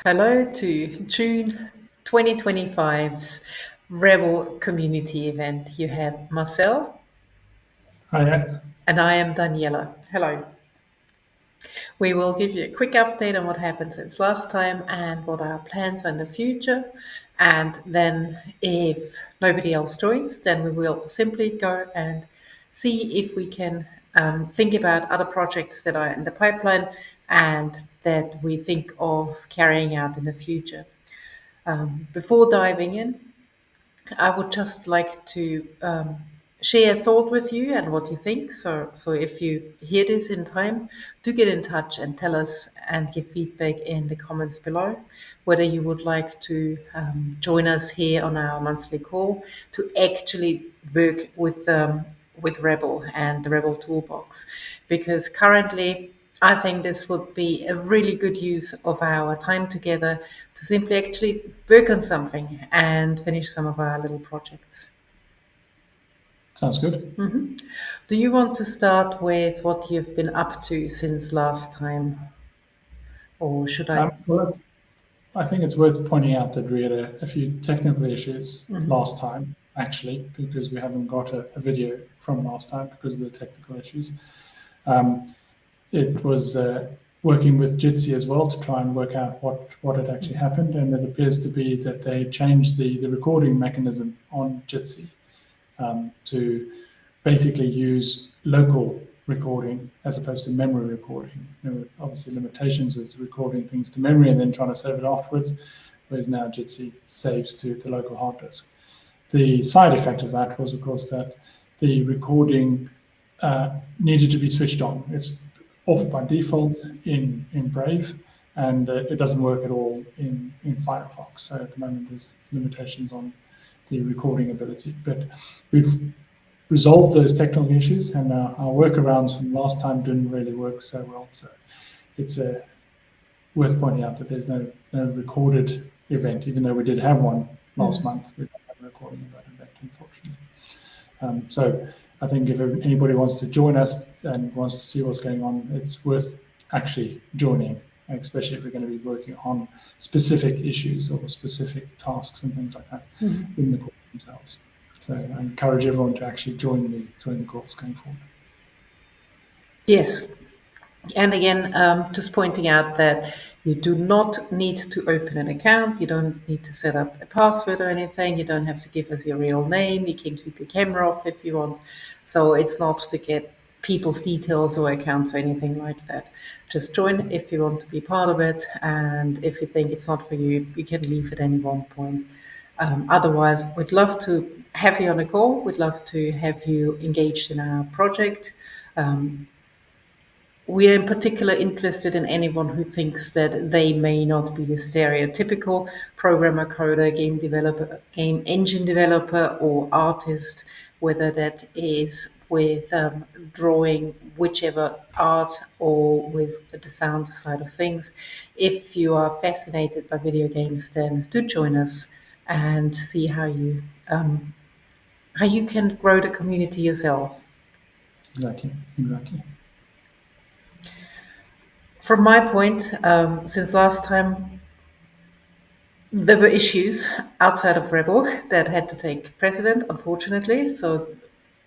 Hello to June 2025's Rebel community event. You have Marcel Hi. and I am Daniela. Hello. We will give you a quick update on what happened since last time and what our plans are in the future. And then, if nobody else joins, then we will simply go and see if we can think about other projects that are in the pipeline and that we think of carrying out in the future. Before diving in, I would just like to share a thought with you and what you think. So if you hear this in time, do get in touch and tell us and give feedback in the comments below. Whether you would like to join us here on our monthly call to actually work with Rebel and the Rebel Toolbox, because currently I think this would be a really good use of our time together to simply actually work on something and finish some of our little projects. Sounds good. Do you want to start with what you've been up to since last time? Or should I? Well, I think it's worth pointing out that we had a few technical issues last time, actually, because we haven't got a video from last time because of the technical issues. It was working with Jitsi as well to try and work out what had actually happened, and it appears to be that they changed the recording mechanism on Jitsi to basically use local recording as opposed to memory recording. There were obviously limitations with recording things to memory and then trying to save it afterwards, whereas now Jitsi saves to the local hard disk. The side effect of that was, of course, that the recording needed to be switched on. It's off by default in Brave, and it doesn't work at all in Firefox. So at the moment, there's limitations on the recording ability. But we've resolved those technical issues, and our workarounds from last time didn't really work so well. So it's worth pointing out that there's no recorded event, even though we did have one last month. We don't have a recording of that event, unfortunately. So I think if anybody wants to join us and wants to see what's going on, it's worth actually joining, especially if we're going to be working on specific issues or specific tasks and things like that in the course themselves. So I encourage everyone to actually join the course going forward. Yes. And again, just pointing out that you do not need to open an account. You don't need to set up a password or anything. You don't have to give us your real name. You can keep your camera off if you want. So it's not to get people's details or accounts or anything like that. Just join if you want to be part of it. And if you think it's not for you, you can leave at any one point. Otherwise, we'd love to have you on a call. We'd love to have you engaged in our project. We are in particular interested in anyone who thinks that they may not be the stereotypical programmer, coder, game developer, game engine developer, or artist, whether that is with drawing whichever art or with the sound side of things. If you are fascinated by video games, then do join us and see how you can grow the community yourself. Exactly. From my point, since last time, there were issues outside of Rebel that had to take precedent, unfortunately. So,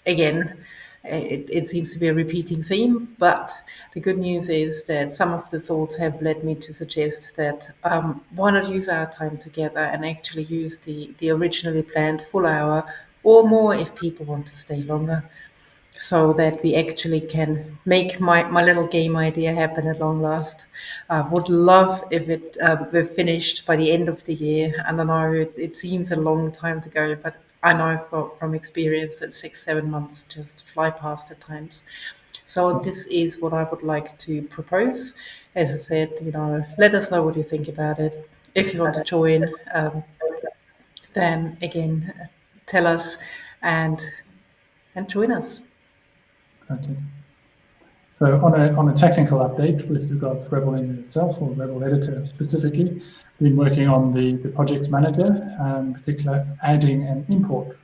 again, it seems to be a repeating theme. But the good news is that some of the thoughts have led me to suggest that why not use our time together and actually use the originally planned full hour or more if people want to stay longer, so that we actually can make my little game idea happen at long last. I would love if it were finished by the end of the year. And I know it seems a long time to go, but I know from experience that 6-7 months just fly past at times. So this is what I would like to propose. As I said, let us know what you think about it. If you want to join, then again, tell us and join us. Exactly. So on a technical update with regard to Rebel Engine itself, or Rebel Editor specifically, we've been working on the projects manager, in particular adding an import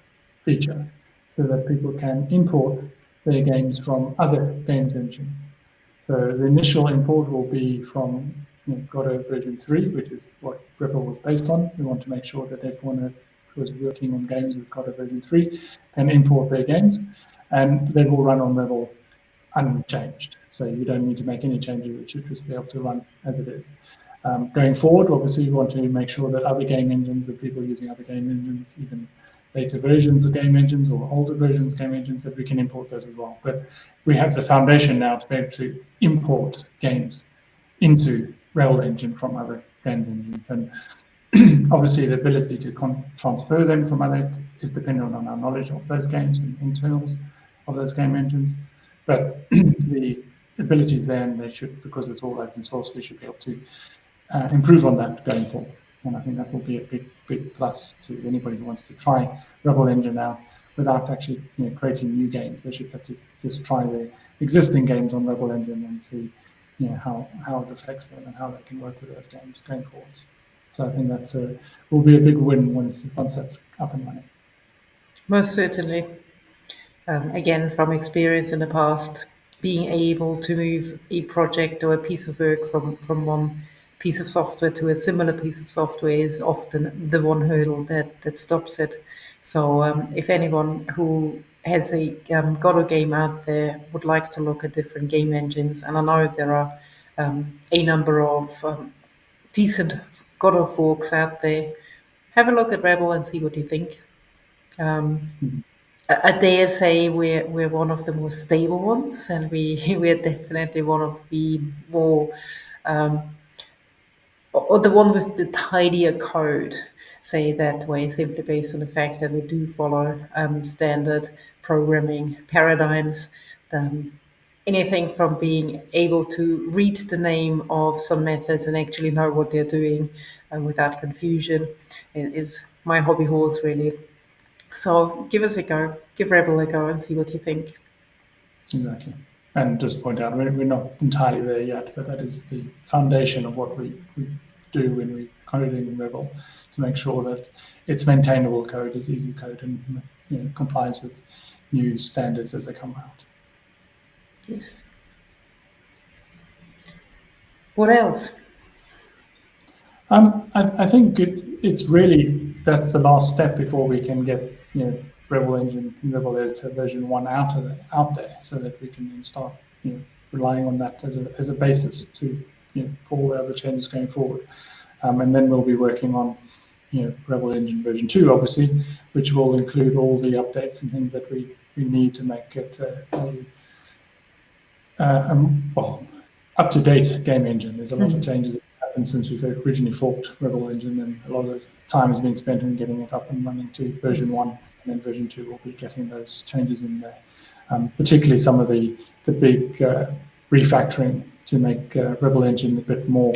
feature so that people can import their games from other games engines. So the initial import will be from Godot version 3, which is what Rebel was based on. We want to make sure that everyone who was working on games with Godot version 3 can import their games, and they will run on Rebel unchanged. So you don't need to make any changes. It should just be able to run as it is. Going forward, obviously, we want to make sure that other game engines, or people using other game engines, even later versions of game engines or older versions of game engines, that we can import those as well. But we have the foundation now to be able to import games into Rebel engine from other game engines. And obviously, the ability to transfer them from other is dependent on our knowledge of those games and internals of those game engines. But the ability is there, and they should, because it's all open source, we should be able to improve on that going forward. And I think that will be a big plus to anybody who wants to try Rebel Engine now without actually creating new games. They should have to just try the existing games on Rebel Engine and see how it affects them and how they can work with those games going forward. So I think that will be a big win once that's up and running. Most certainly. Again, from experience in the past, being able to move a project or a piece of work from one piece of software to a similar piece of software is often the one hurdle that stops it. So if anyone who has a Godot game out there would like to look at different game engines, and I know there are a number of decent Godot forks out there, have a look at Rebel and see what you think. I dare say we're one of the more stable ones, and we're definitely one of the more or the one with the tidier code. Say that way, simply based on the fact that we do follow standard programming paradigms. Anything from being able to read the name of some methods and actually know what they're doing without confusion is my hobby horse, really. So give us a go, give Rebel a go, and see what you think. Exactly. And just point out, we're not entirely there yet, but that is the foundation of what we do when we code in Rebel, to make sure that it's maintainable code, it's easy code, and complies with new standards as they come out. Yes. What else? I think it's really, that's the last step before we can get Rebel Engine, Rebel Editor version 1 out there, so that we can start relying on that as a basis to for all the other changes going forward. And then we'll be working on Rebel Engine version 2, obviously, which will include all the updates and things that we need to make it well, up-to-date game engine. There's a lot of changes that happened since we've originally forked Rebel Engine, and a lot of time has been spent in getting it up and running to version 1, and then version 2 will be getting those changes in there. Particularly some of the big refactoring to make Rebel Engine a bit more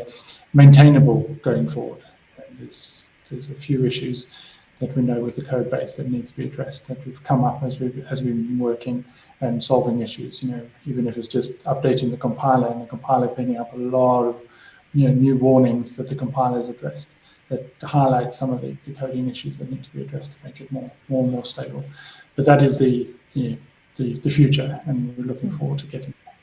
maintainable going forward. And there's a few issues that we know with the code base that need to be addressed, that we've come up as we've been working and solving issues. Even if it's just updating the compiler, and the compiler picking up a lot of new warnings that the compiler's addressed, that highlight some of the coding issues that need to be addressed to make it more and more stable. But that is the future, and we're looking forward to getting there.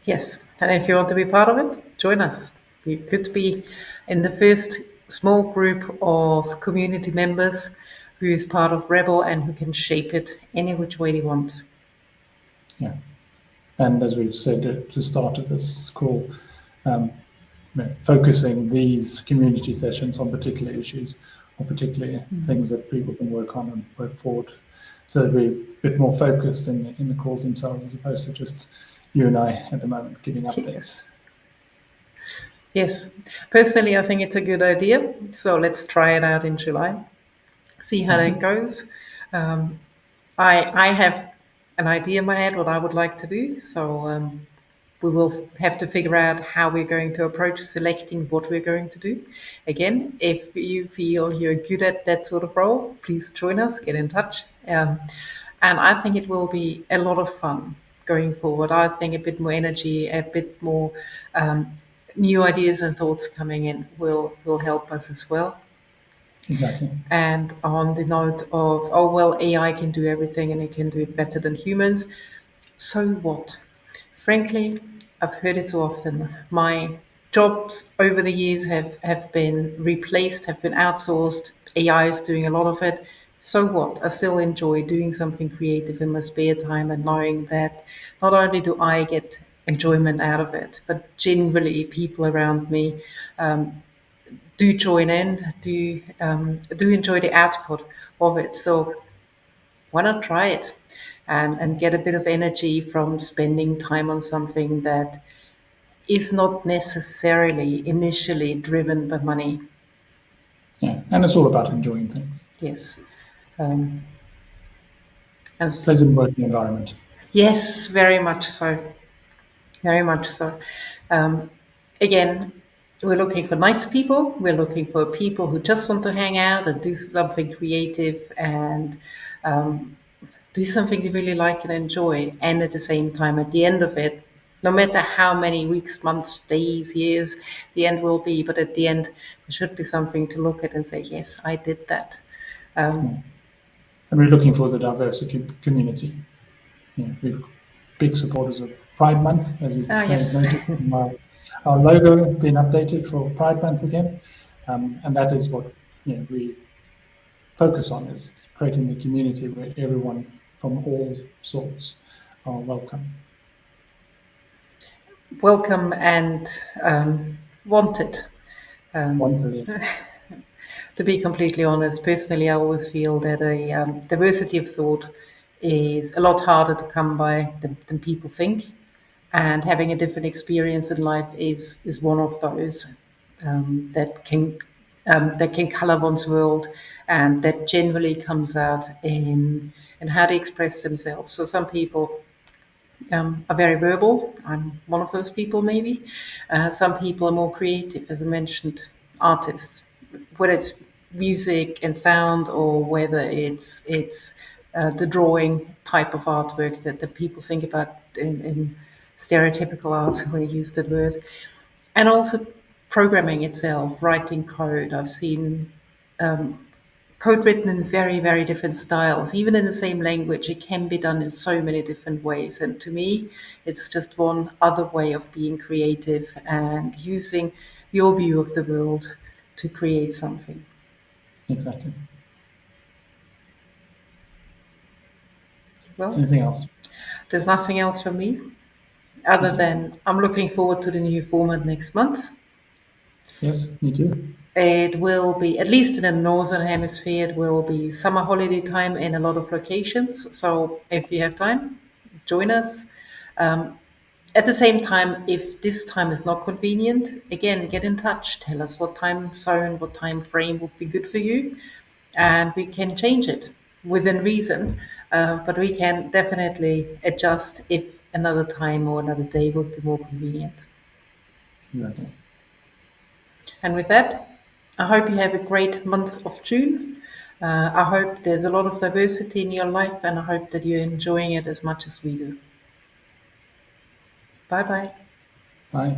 Yes, and if you want to be part of it, join us. You could be in the first small group of community members who is part of Rebel and who can shape it any which way they want. Yeah, and as we've said at the start of this call, focusing these community sessions on particular issues or particular things that people can work on and work forward, so that we're a bit more focused in the calls themselves, as opposed to just you and I at the moment giving updates. Yes, personally, I think it's a good idea. So let's try it out in July, see how that goes. I have an idea in my head what I would like to do. So we will have to figure out how we're going to approach selecting what we're going to do. Again, if you feel you're good at that sort of role, please join us, get in touch. And I think it will be a lot of fun going forward. I think a bit more energy, a bit more new ideas and thoughts coming in will help us as well. Exactly. And on the note of, oh, well, AI can do everything and it can do it better than humans. So what? Frankly, I've heard it so often. My jobs over the years have been replaced, have been outsourced. AI is doing a lot of it. So what? I still enjoy doing something creative in my spare time and knowing that not only do I get enjoyment out of it, but generally people around me do join in, do enjoy the output of it. So why not try it and get a bit of energy from spending time on something that is not necessarily initially driven by money. Yeah, and it's all about enjoying things. Yes. Um, and Pleasant working environment. yes, very much so. Very much so. Um, Again, we're looking for nice people. We're looking for people who just want to hang out and do something creative and do something they really like and enjoy. And at the same time, at the end of it, no matter how many weeks, months, days, years the end will be, but at the end, there should be something to look at and say, yes, I did that. Yeah. And we're looking for the diverse community. Yeah, we've big supporters of Pride Month, as you Ah, may have yes. noticed. Our logo been updated for Pride Month again, and that is what we focus on, is creating a community where everyone from all sorts are welcome. Welcome and wanted. Wanted. To be completely honest, personally, I always feel that a diversity of thought is a lot harder to come by than people think. And having a different experience in life is one of those that can color one's world, and that generally comes out in how they express themselves. So some people are very verbal. I'm one of those people, maybe. Some people are more creative, as I mentioned, artists, whether it's music and sound or whether it's the drawing type of artwork that people think about in stereotypical art when you use that word, and also programming itself, writing code. I've seen code written in very, very different styles. Even in the same language, it can be done in so many different ways. And to me, it's just one other way of being creative and using your view of the world to create something. Exactly. Well, Anything else? there's nothing else for me other Okay. than I'm looking forward to the new format next month. Yes, me too. It will be, at least in the northern hemisphere, it will be summer holiday time in a lot of locations. So if you have time, join us. At the same time, if this time is not convenient, again, get in touch. Tell us what time zone, what time frame would be good for you, and we can change it within reason. But we can definitely adjust if another time or another day would be more convenient. Exactly. And with that, I hope you have a great month of June. I hope there's a lot of diversity in your life, and I hope that you're enjoying it as much as we do. Bye bye. Bye.